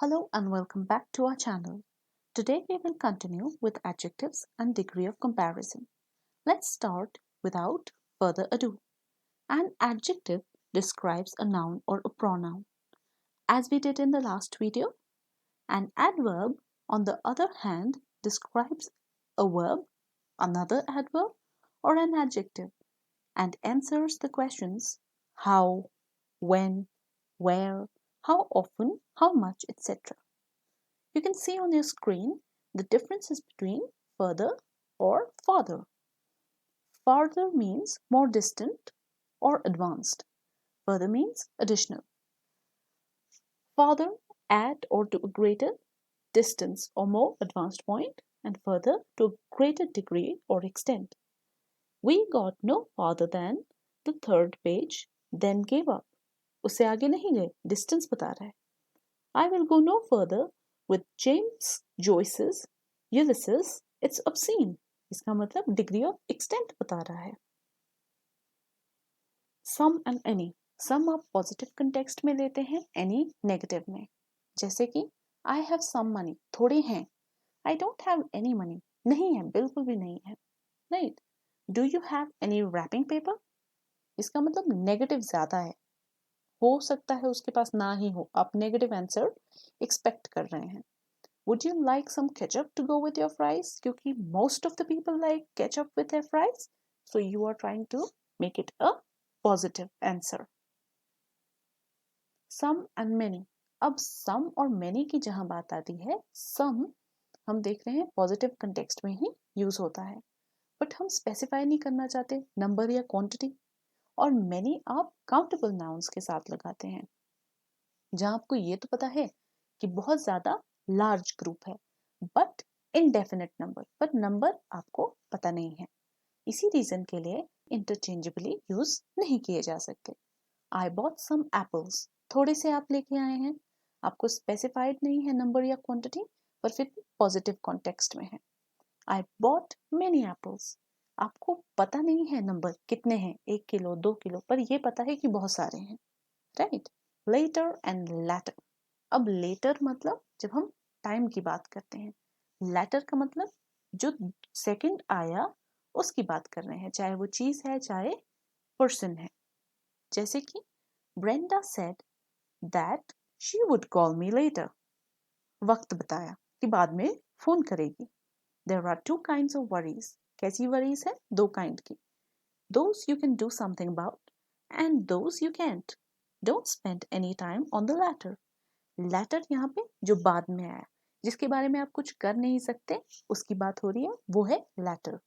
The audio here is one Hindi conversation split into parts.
Hello and welcome back to our channel. Today we will continue with adjectives and degree of comparison. Let's start without further ado. An adjective describes a noun or a pronoun. As we did in the last video, an adverb, on the other hand, describes a verb, another adverb, or an adjective and answers the questions how, when, where, how often, how much, etc. You can see on your screen the differences between further or farther. Farther means more distant or advanced. Further means additional. Farther, at or to a greater distance or more advanced point, and further to a greater degree or extent. We got no farther than the third page, then gave up. उससे आगे नहीं गए, distance बता रहा है. I will go no further with James Joyce's Ulysses, it's obscene. इसका मतलब degree of extent बता रहा है. Some and any. Some आप positive context में लेते हैं, any negative में. जैसे कि I have some money, थोड़े हैं. I don't have any money, नहीं है, बिल्कुल भी नहीं है. Right? Do you have any wrapping paper? इसका मतलब negative ज़्यादा है. हो सकता है उसके पास ना ही हो. आप negative answer expect कर रहे हैं. Would you like some ketchup to go with your fries? क्योंकि most of the people like ketchup with their fries. So you are trying to make it a positive answer. Some and many. अब some और many की जहां बात आती है, some हम देख रहे हैं positive context में ही use होता है. But हम specify नहीं करना चाहते number या quantity. और many आप countable nouns के साथ लगाते हैं. जहां आपको ये तो पता है कि बहुत ज्यादा लार्ज ग्रुप है बट इनडेफिनेट नंबर, पर नंबर आपको पता नहीं है. इसी रीजन के लिए इंटरचेंजेबली यूज नहीं किए जा सकते. आई बॉट सम एप्पल्स, थोड़े से आप लेके आए हैं, आपको स्पेसिफाइड नहीं है नंबर या क्वांटिटी, पर फिर पॉजिटिव कॉन्टेक्स्ट में है. आई बॉट मेनी एप्पल्स, आपको पता नहीं है नंबर कितने हैं, 1 किलो 2 किलो, पर ये पता है कि बहुत सारे हैं. राइट. Later and latter. अब लेटर मतलब जब हम टाइम की बात करते हैं, लेटर का मतलब जो सेकंड आया उसकी बात कर रहे हैं, चाहे वो चीज है चाहे पर्सन है. जैसे कि Brenda said that she would call me later, वक्त बताया कि बाद में फोन करेगी. There are two kinds of worries. कैसी वरीज है? दो काइंड की. Those you can do something about and those you can't. Don't spend any time on the latter. Latter यहाँ पे जो बाद में आया, जिसके बारे में आप कुछ कर नहीं सकते, उसकी बात हो रही है, वो है लैटर.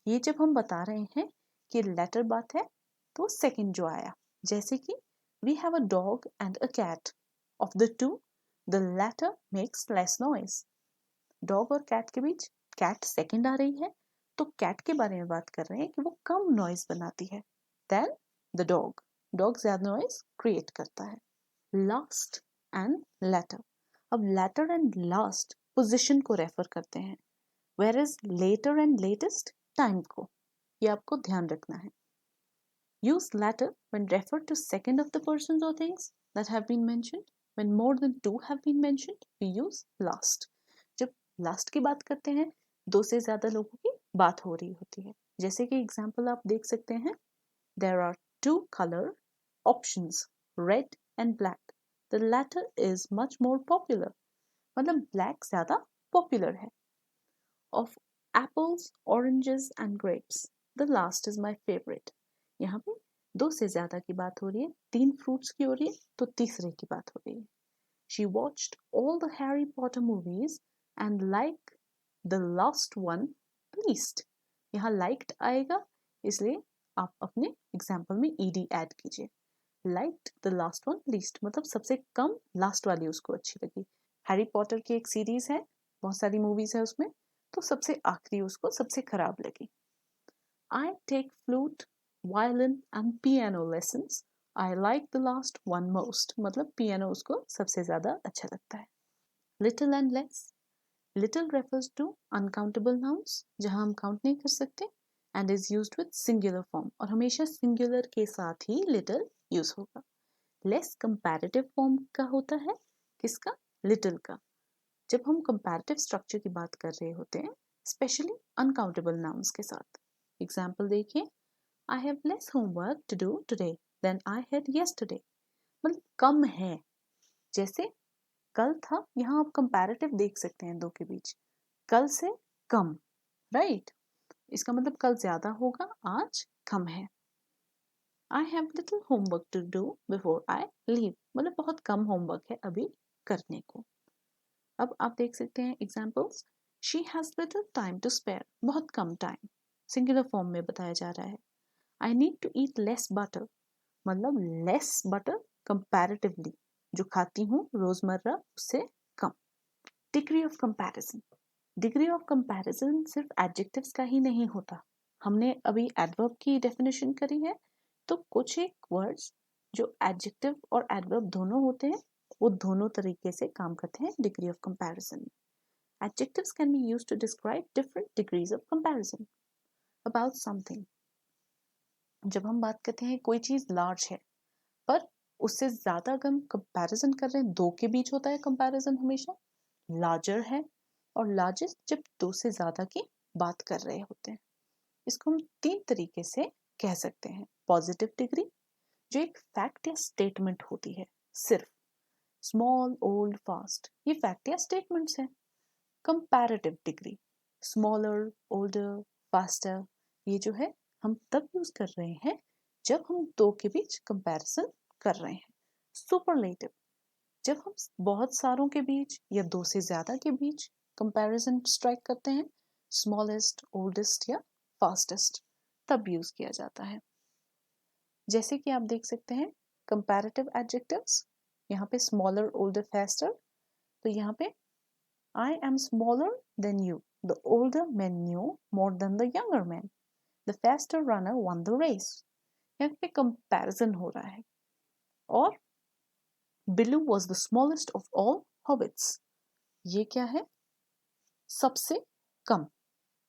ये जब हम बता रहे हैं कि लैटर बात है, तो सेकंड जो आया, जैसे कि we have a dog and a cat. Of the two the latter makes less noise. Dog और कैट के बीच कैट सेकंड आ रही है, तो कैट के बारे में बात कर रहे हैं कि वो कम नॉइज बनाती है देन द डॉग. डॉग ज्यादा नॉइज क्रिएट करता है. Last and latter. अब लेटर एंड लास्ट पोजीशन को रेफर करते हैं, where is latter and latest time को. ये आपको ध्यान रखना है. Use latter when refer to second of the persons और things that have been mentioned. When more than two have been mentioned we use last. जब लास्ट की बात करते हैं, दो से ज्यादा लोगों की बात हो रही होती है. जैसे कि एग्जांपल आप देख सकते हैं, there are two colour options, red and black. The latter is much more popular. मतलब black ज़्यादा popular है. Of apples, oranges and grapes, the last is my favorite. यहाँ पे दो से ज़्यादा की बात हो रही है, 3 fruits की हो रही है, तो तीसरे की बात हो रही है. She watched all the Harry Potter movies and liked the last one least. यहाँ liked आएगा, इसलिए आप अपने example में ed add कीजिए. Liked the last one least मतलब सबसे कम लास्ट वाली उसको अच्छी लगी. हैरी पॉटर की एक सीरीज है, बहुत सारी मूवीज है उसमें, तो सबसे आखिरी उसको सबसे खराब लगी. I take flute, violin and piano lessons. I like the last one most मतलब पियानो उसको सबसे ज्यादा अच्छा लगता है. Little and less. Little refers to uncountable nouns, जहां हम काउंट नहीं कर सकते, and is used with singular form, और हमेशा सिंगुलर के साथ ही लिटिल यूज होगा. लेस कंपैरेटिव फॉर्म का होता है, किसका? लिटिल का। जब हम कंपैरेटिव स्ट्रक्चर की बात कर रहे होते हैं, स्पेशली अनकाउंटेबल नाउन्स के साथ। एग्जाम्पल देखिए, I have less homework to do today than I had yesterday. मतलब कम है, जैसे कल था, यहाँ आप कंपैरेटिव देख सकते हैं दो के बीच, कल से कम, राइट? इसका मतलब कल ज्यादा होगा, आज कम है। I have little homework to do before I leave, मतलब बहुत कम होमवर्क है अभी करने को। अब आप देख सकते हैं examples, she has little time to spare, बहुत कम टाइम, सिंगुलर फॉर्म में बताया जा रहा है। I need to eat less butter, मतलब लेस बटर कंपैरेटिवली, जो खाती हूँ रोजमर्रा उससे कम। Degree of comparison, degree of comparison सिर्फ एडजेक्टिव्स का ही नहीं होता। हमने अभी एडवर्ब की डेफिनेशन करी है, तो कुछ एक वर्ड्स जो एडजेक्टिव और एडवर्ब दोनों होते हैं, वो दोनों तरीके से काम करते हैं degree of comparison. Adjectives can be used to describe different degrees of comparison about something. जब हम बात करते हैं कोई चीज लार्ज है, पर उससे ज्यादा अगर हम कंपैरिजन कर रहे हैं, दो के बीच होता है कंपैरिजन हमेशा, लार्जर है और लार्जेस्ट जब दो से ज्यादा की बात कर रहे होते हैं। इसको हम तीन तरीके से कह सकते हैं। पॉजिटिव डिग्री, जो एक फैक्ट या स्टेटमेंट होती है सिर्फ, स्मॉल ओल्ड फास्ट, ये फैक्ट या स्टेटमेंट्स हैं। Comparative degree, smaller older faster, ये जो है हम तब यूज कर रहे हैं जब हम दो के बीच कंपैरिजन कर रहे हैं। सुपरलेटिव, जब हम बहुत सारों के बीच या दो से ज्यादा के बीच कंपैरिजन स्ट्राइक करते हैं, स्मॉलेस्ट ओल्डेस्ट या फास्टेस्ट, तब यूज किया जाता है। जैसे कि आप देख सकते हैं कंपैरेटिव एडजेक्टिव्स, यहाँ पे स्मॉलर ओल्डर फास्टर, तो यहाँ पे I am smaller than you, the older man knew more than the younger man, the faster runner won the race. यहाँ पे कंपैरिजन हो रहा है। और Bilbo was the smallest of all hobbits, ये क्या है? सबसे कम,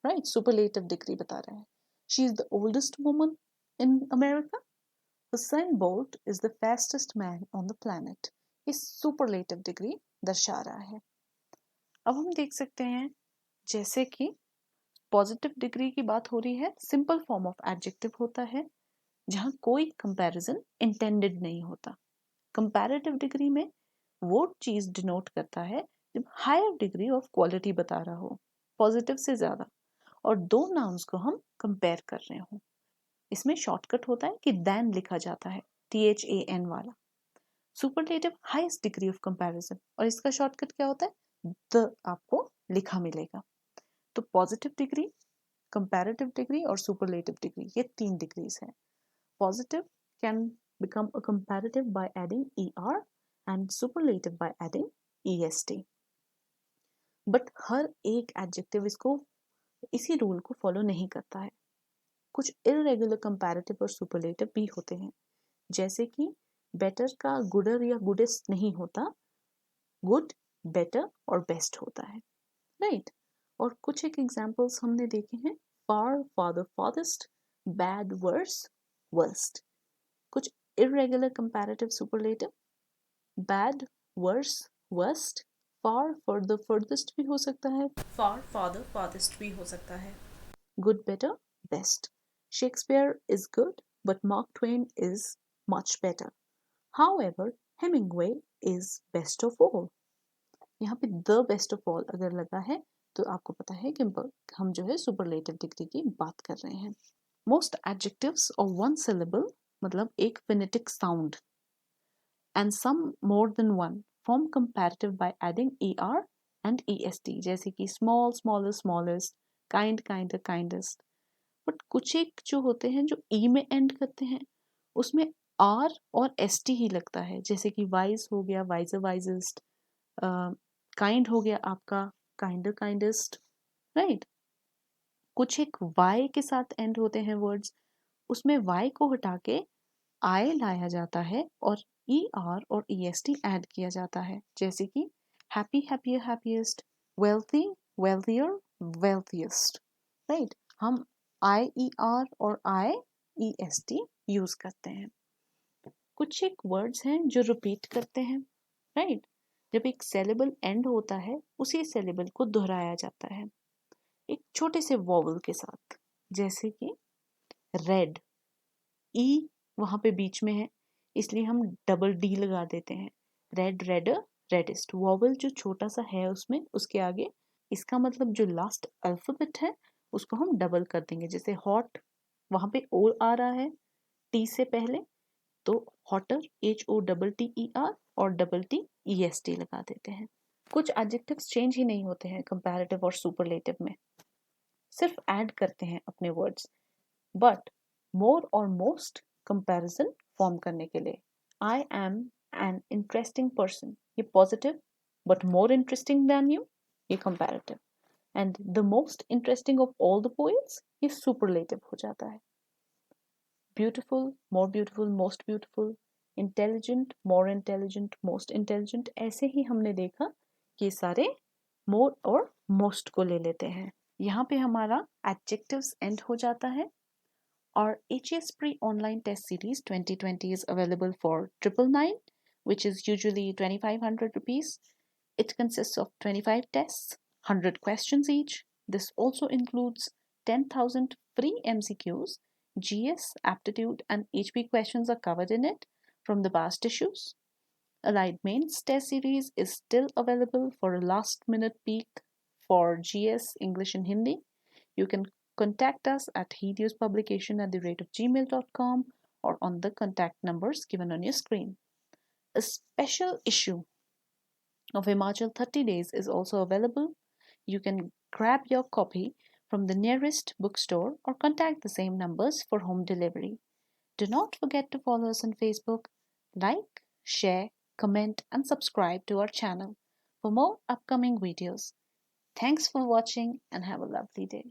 राइट? सुपरलेटिव डिग्री बता रहा है। She is the oldest woman in America, Usain Bolt is the fastest man on the planet. ये सुपरलेटिव डिग्री दर्शा रहा है। अब हम देख सकते हैं, जैसे कि पॉजिटिव डिग्री की बात हो रही है, सिंपल फॉर्म ऑफ एडजेक्टिव होता है जहां कोई कंपैरिजन इंटेंडेड नहीं होता। कंपैरेटिव डिग्री में वो चीज डिनोट करता है जब हायर डिग्री ऑफ क्वालिटी बता रहा हो, पॉजिटिव से ज्यादा, और दो नाउन्स को हम कंपेयर कर रहे हो। इसमें शॉर्टकट होता है कि देन लिखा जाता है, THAN वाला। Superlative highest degree of comparison, और इसका शॉर्टकट क्या होता है? द आपको लिखा मिलेगा। तो पॉजिटिव डिग्री, कंपैरेटिव डिग्री और सुपरलेटिव डिग्री, ये तीन डिग्रीज हैं। Positive can become a comparative by adding ER and superlative by adding EST. But हर एक एडजेक्टिव इसको, इसी रूल को फॉलो नहीं करता है। कुछ इरेगुलर कंपैरेटिव और सुपरलेटिव भी होते हैं, जैसे कि बेटर का गुडर या गुडेस्ट नहीं होता, गुड, बेटर और बेस्ट होता है, राइट? और कुछ एक एग्जांपल्स हमने देखे हैं, far, farther, farthest, bad, worse, worst. कुछ irregular comparative superlative, bad, worse, worst, far, further, furthest भी हो सकता है, far, farther, farthest भी हो सकता है, good, better, best. Shakespeare is good, but Mark Twain is much better. However, Hemingway is best of all. यहाँ पे the best of all अगर लगा है तो आपको पता है कि हम जो है superlative डिग्री की बात कर रहे हैं। Most adjectives of one syllable, मतलब एक phonetic sound, and some more than one form comparative by adding er and est, जैसे कि small, smaller, smallest, kind, kinder, kindest. But कुछ एक जो होते हैं जो ई में एंड करते हैं, उसमें आर और एस टी ही लगता है, जैसे कि वाइज हो गया, वाइजर, वाइजेस्ट, काइंड हो गया आपका, काइंडर, काइंडेस्ट, राइट? कुछ एक वाई के साथ एंड होते हैं वर्ड्स, उसमें वाई को हटा के आई लाया जाता है और ई आर और ई एस टी ऐड किया जाता है, जैसे कि happy, happier, happiest, wealthy, wealthier, wealthiest, right? हम आई ई आर और I E S T use करते हैं। कुछ एक वर्ड्स हैं जो रिपीट करते हैं, राइट? जब एक syllable end होता है उसी syllable को दोहराया जाता है एक छोटे से vowel के साथ, जैसे कि red, e वहां पे बीच में है इसलिए हम डबल डी लगा देते हैं। रेड, रेडर, रेडेस्ट, वॉवल जो छोटा सा है उसमें उसके आगे इसका मतलब जो लास्ट अल्फाबेट है उसको हम डबल कर देंगे। जैसे हॉट, वहां पे ओ आ रहा है टी से पहले, तो हॉटर, HOTTER, और डबल टी EST लगा देते हैं। कुछ एडजेक्टिव्स चेंज ही नहीं होते हैं कंपैरेटिव और सुपरलेटिव में, सिर्फ ऐड करते हैं अपने वर्ड्स। बट मोर और मोस्ट कंपैरिजन फॉर्म करने के लिए, I am an interesting person, ये positive, but more interesting than you, ये comparative, and the most interesting of all the poets, ये सुपरलेटिव हो जाता है। Beautiful, more beautiful, most beautiful, intelligent, more intelligent, most intelligent, ऐसे ही हमने देखा कि सारे मोर और मोस्ट को ले लेते हैं। यहाँ पे हमारा एडजेक्टिव्स एंड हो जाता है। Our HES Pre Online Test Series 2020 is available for 999, which is usually 2,500 rupees. It consists of 25 tests, 100 questions each. This also includes 10,000 free MCQs. GS, aptitude, and HP questions are covered in it from the past issues. Allied Mains Test Series is still available for a last minute peek for GS, English, and Hindi. You can contact us at heliospublication@gmail.com or on the contact numbers given on your screen. A special issue of Himachal 30 Days is also available. You can grab your copy from the nearest bookstore or contact the same numbers for home delivery. Do not forget to follow us on Facebook, like, share, comment, and subscribe to our channel for more upcoming videos. Thanks for watching and have a lovely day.